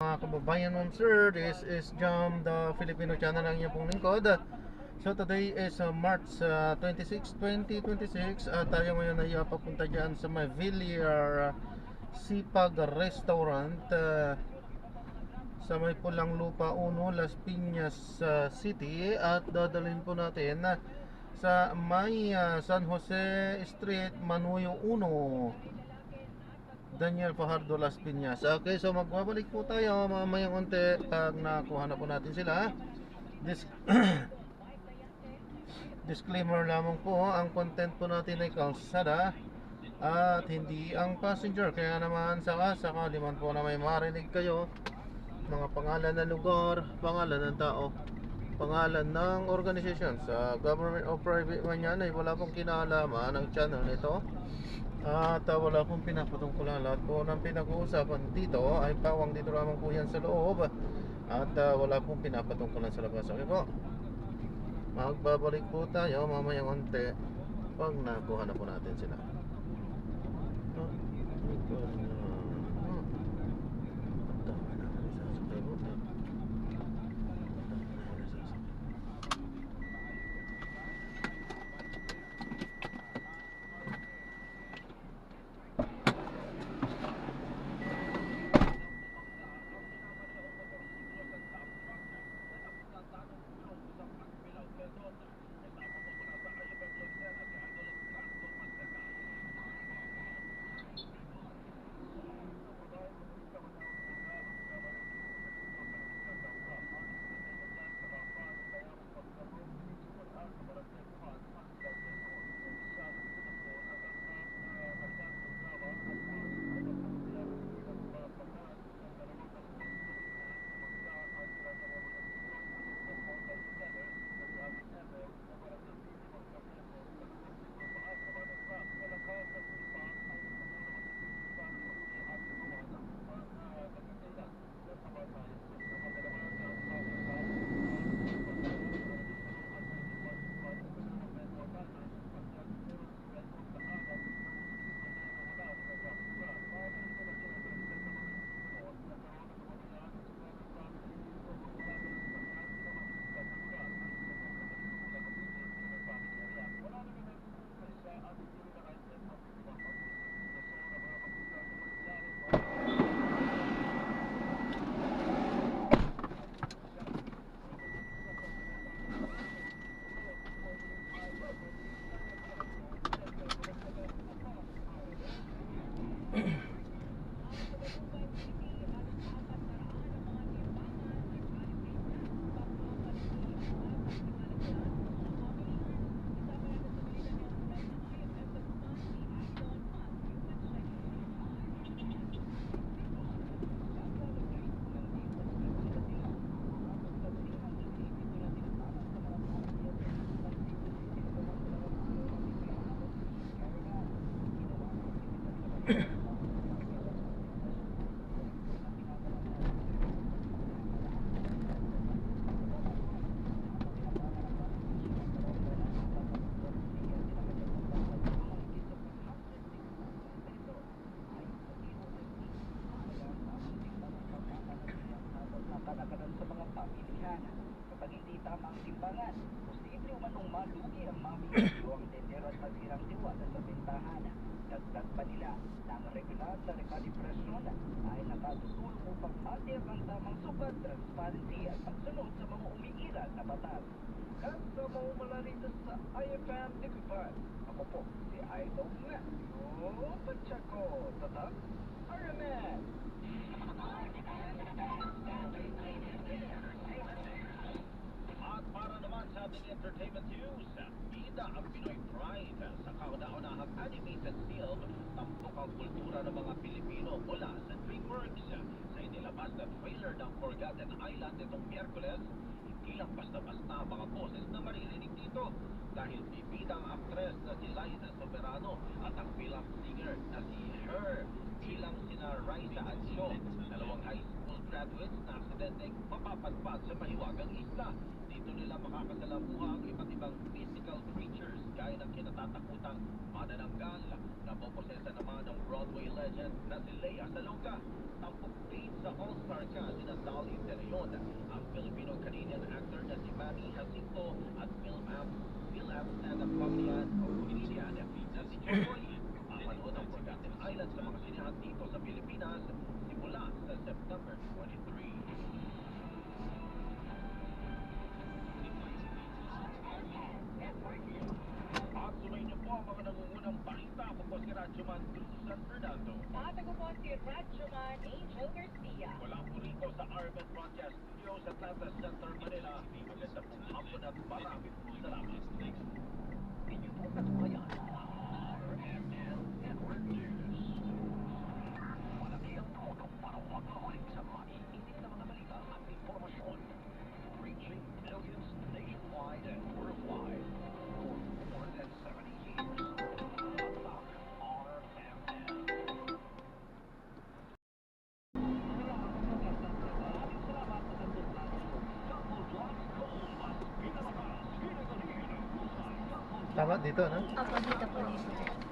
Mga kababayan ma'am sir, this is Jam the Filipino channel ang inyong pong lingkod. So today is March 26, 2026 at tayo ngayon ay papunta dyan sa may Villar Sipag Restaurant sa may Pulang Lupa 1, Las Piñas City, at dadalhin po natin sa may San Jose Street, Manuyo 1, Daniel Fajardo, Las Piñas. Okay, so magbabalik po tayo mamayang unti pag nakuha na po natin sila. Disclaimer lamang po, ang content po natin ay kalsada at hindi ang passenger. Kaya naman sakali man po na may marinig kayo, mga pangalan ng lugar, pangalan ng tao, pangalan ng organisasyon, sa government o private man yan, ay wala pong kinalaman ang channel nito. At wala pong pinapatungkulan. Lahat po ng pinag-uusapan dito ay pawang dito lamang po yan sa loob. At wala pong pinapatungkulan sa labas. Okay po, magbabalik po tayo mamayang onte pag nakuha na po natin sila. Kalakaran sa mga pamilihan. Kapag hindi tama ang timbangan, posible umanong malugi ang mamimili o ang tendero at magsirang tiwala sa bentahan. Dagdag pa nila na ang regular sa rekalibrasyon ay nakatutulong upang matiyak ang tamang sukat, transparency at pagsunod sa mga umiiral na batas. At sa maumala rito sa IFM Liquify, ako po si Idol Matt. O Pachaco, tatak, RMN. At para naman sa ating entertainment news, bida ang Pinoy Pride sa kauna-unahang animated film Tampok ang Kultura ng mga Pilipino mula sa DreamWorks. Sa inilabas na trailer ng Forgotten Island itong Miyerkules, hindi lang basta-basta mga boses na maririnig dito dahil bibida ang aktres na si Liza Soberano at ang film singer na si Her, bilang sina Raisa at Sho, dalawang high school graduates na aksidenteng mapapadpad sa mahiwagang isla. Dito nila makakasalamuha ang iba't ibang mythical creatures gaya ng kinatatakutang manananggal na poposesa naman ng Broadway legend na si Lea Salonga. Tampok din sa all-star cast Filipino-Canadian actor na si Manny Jacinto at film stand-up comedian o comedian na si Joy. Papanood ang Forgotten Islands sa mga sinihan dito sa Pilipinas simula sa September 23. At sumayin niyo po ang mga nangungunang balita. Ako po si Radyoman Cruz San Fernando. At ako po si Radyoman Angel Garcia. Wala po rito sa Arvin Broadcast Studio sa Atlanta Center, Manila. Maganda pong hapon at marami po salamat. Inyo po katubayan ang RMN Network News. Malaki ang tumutong para makakawalik sa maiinit na mga balita at informasyon. Reaching millions nationwide and worldwide. For more than 70 years. Unlock RMN. Tama dito, no? Opo, dito po.